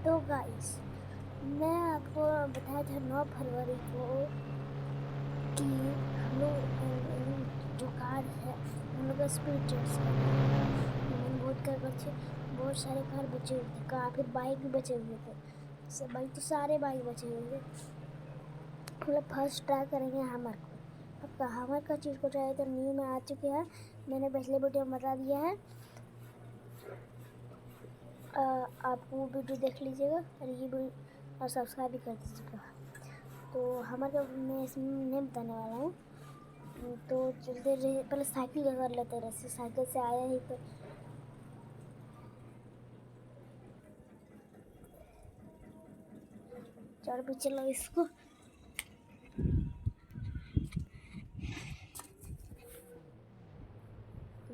तो गाइस, मैं आपको बताया था 9 फरवरी को कि हम लोग जो कार है हम लोग का स्पीड टेस्ट है। मैंने बहुत सारे कार बचे हुए थे, कार फिर बाइक भी बचे हुए थे। सब बाइक तो सारे बाइक बचे हुए थे। मतलब फर्स्ट ट्राई करेंगे हैमर को। अब हैमर का चीज़ को ट्राई तो न्यू में आ चुके हैं, मैंने पिछले वीडियो में बता दिया है। आप वो वीडियो देख लीजिएगा और ये भी और सब्सक्राइब भी कर दीजिएगा। तो हमारे मैं इसमें नहीं बताने वाला हूँ। तो चलते रहे, पहले साइकिल का कर लेते रहे, साइकिल से आया ही तो चढ़ भी चलो इसको।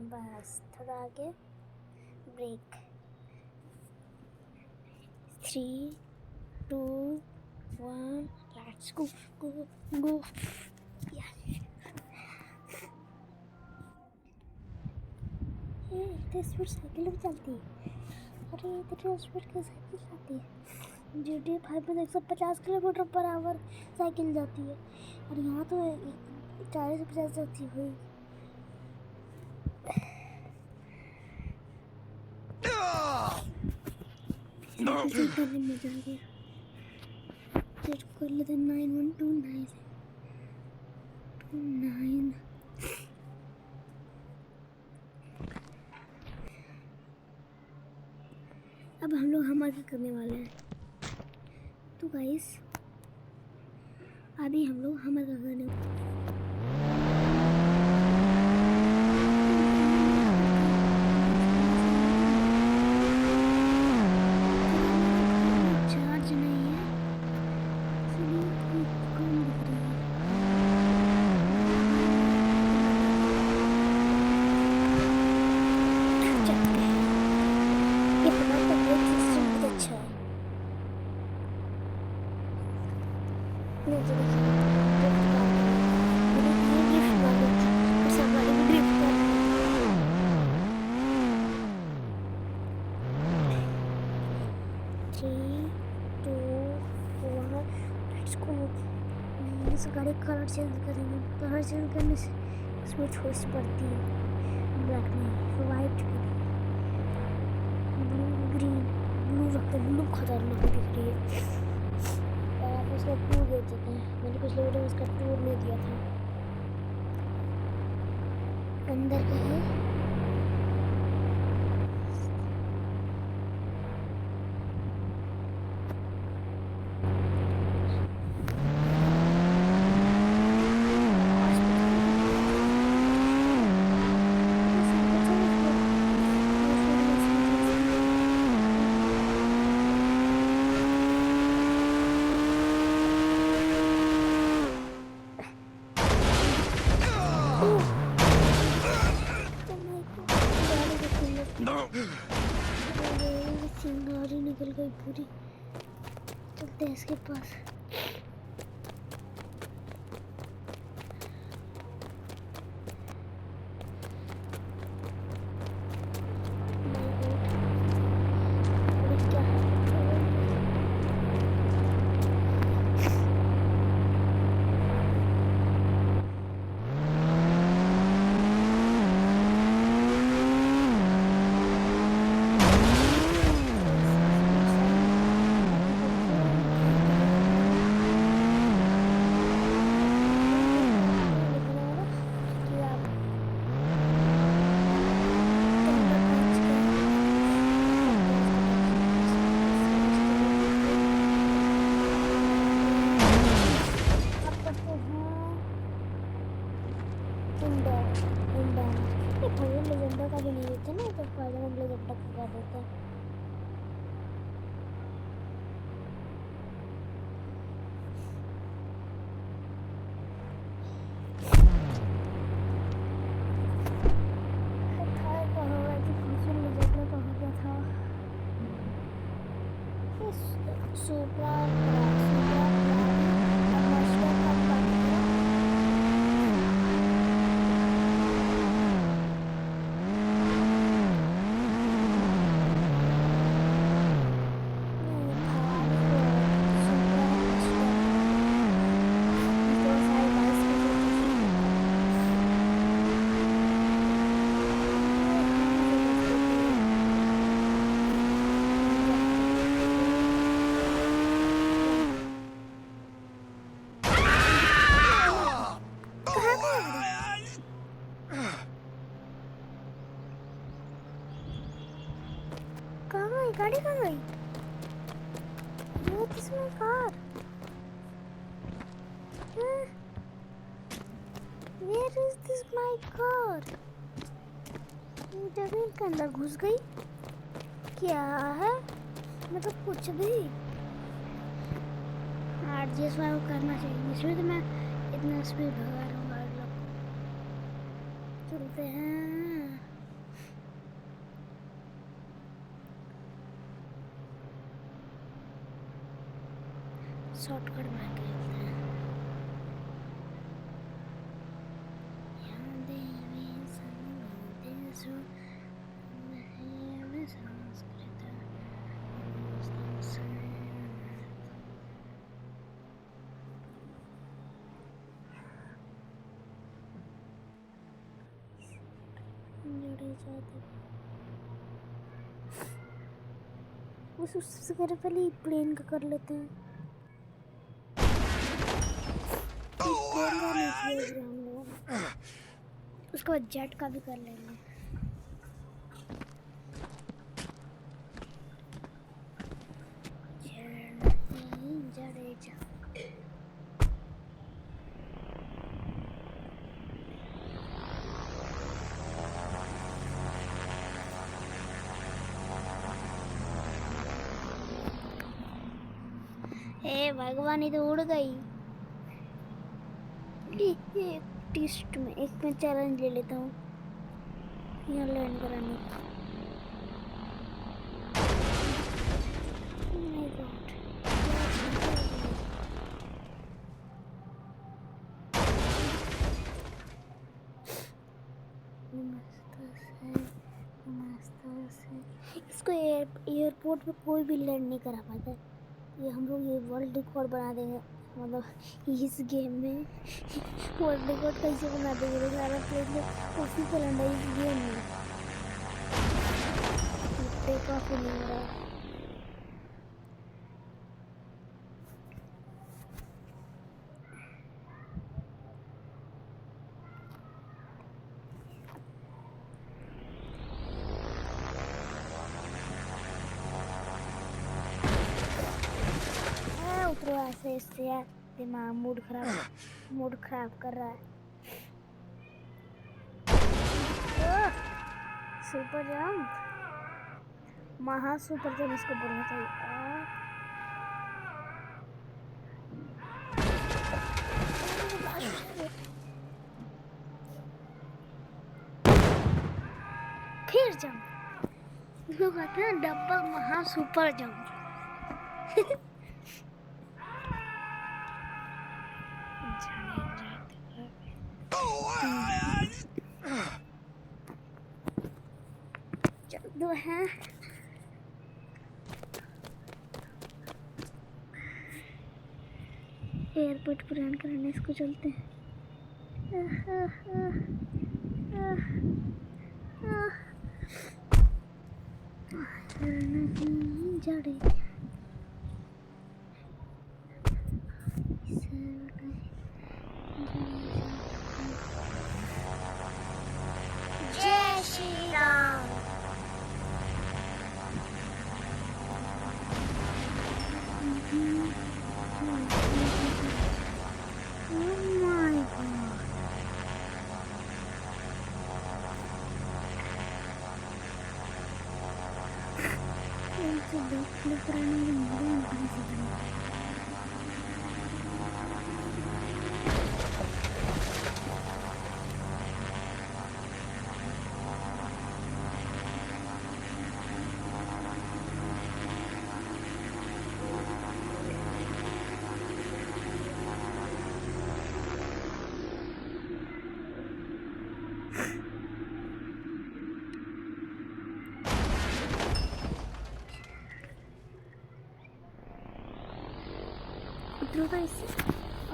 बस थोड़ा आगे, ब्रेक। 3, 2, 1, लेट्स गो गो गो। इतनी स्पीड साइकिल भी चलती है। अरे इतनी स्पीड की साइकिल चलती है। GTA 5 में 150 किलोमीटर पर आवर साइकिल जाती है और यहाँ तो 40-50 जाती हुई। साइकिल करने में मजा आ गया। कर लेते 9129 29। अब हम लोग हमारे करने वाले हैं। तो गाइस अभी हम लोग हमारे करने चार्ज नहीं है, कौन दिख रही है। चलते हैं। ये हमारे का ब्रेक सिस्टम बहुत अच्छा है। नहीं तो देखिए, ड्रिफ्ट मार रही है। ये ड्रिफ्ट मार रही थी और सब गाड़ी भी ड्रिफ्ट कर रही है। 3, 2, 1, लेट्स गो। इस गाड़ी का कलर चेंज करेंगे। कलर चेंज करने से इसमें थोड़ी सी बढ़ती है, ब्लैक नहीं वाइट करेंगे। ब्लू ग्रीन, ब्लू रखते हैं, ब्लू खतरनाक दिख रही है। और आप उसका टूर दे देते हैं, मैंने पिछले वीडियो में उसका टूर नहीं दिया था। अंदर का है सिंगारी निकल गई पूरी। चलते हैं इसके पास। लेजेंडर का भी नहीं देते ना, तो फायदा हम लेजेंडर का कर देते हैं। सुप्रा गाड़ी कहाँ गई? Where is my car? Where is this my car? ये जमीन के अंदर घुस गई क्या है? मतलब कुछ भी आरजीएस वाला करना चाहिए, इसलिए तो मैं इतना स्पीड भगा रहा हूँ गाड़ी लोग। चलते हैं। शॉर्टकट मार के चलते हैं। उससे पहले प्लेन का कर लेते हैं। प्लेन का नहीं किया हम लोग, उसके बाद जेट का भी कर लेंगे। हे भगवान, ये तो उड़ गई। एक टेस्ट में एक मैं चैलेंज ले लेता हूँ यहाँ लैंड कराने का। इसको एयरपोर्ट पे कोई भी लैंड नहीं करा पाता। ये हम लोग ये वर्ल्ड रिकॉर्ड बना देंगे, मतलब इस गेम में वर्ल्ड रिकॉर्ड कैसे बना देंगे? तो सारा प्लेन उसी को लैंड है इस गेम में। टेक ऑफ नहीं हो रहा है। ऐसे इससे यार दिमाग मूड खराब कर रहा है। सुपर जंप, महा सुपर जंप इसको बोलना चाहिए। फिर जंप, इसको कहते हैं डबल महा सुपर जंप। दो हैं एयरपोर्ट पर लैंड करने, इसको चलते हैं। जड़े जय श्री राम।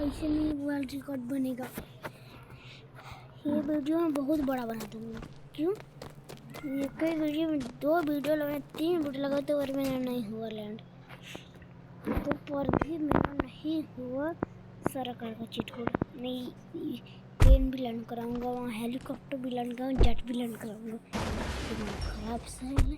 ऐसे नहीं वर्ल्ड रिकॉर्ड बनेगा। ये वीडियो मैं बहुत बड़ा बना दूंगा। क्यों? ये कई वीडियो में 2 वीडियो लगा, 3 वीडियो लगा तो और मेरा नहीं हुआ लैंड, तो पर भी मेरा नहीं हुआ सारा कार का चीट कोड। मैं प्लेन भी लैंड कराऊंगा, वहाँ हेलीकॉप्टर भी लैंड कराऊंगा, जेट भी लैंड कराऊंगा। खराब सा है।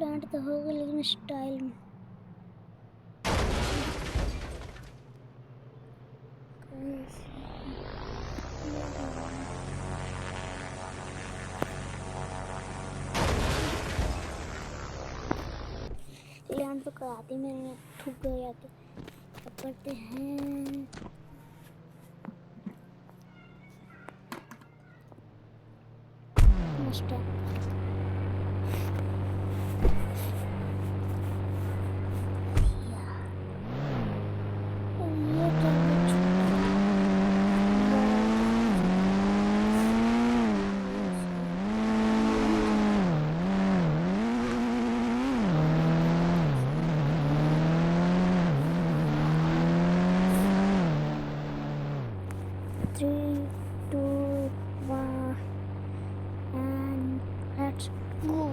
लैंड तो होगा लेकिन स्टाइल में। लैंड तो कराती मैंने ठुक गया तो अब करते हैं Mustang. Three, two, one, and let's go.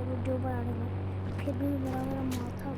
Video बनाने में फिर भी मेरा माथा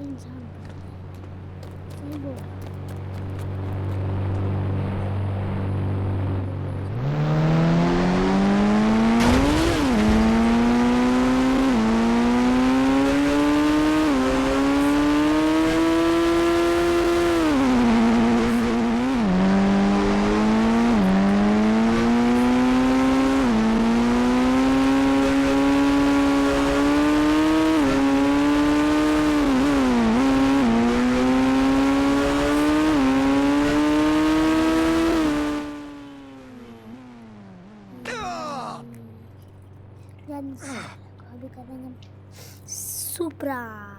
इंसान सही बोल रहा अभी करेंगे सुप्रा।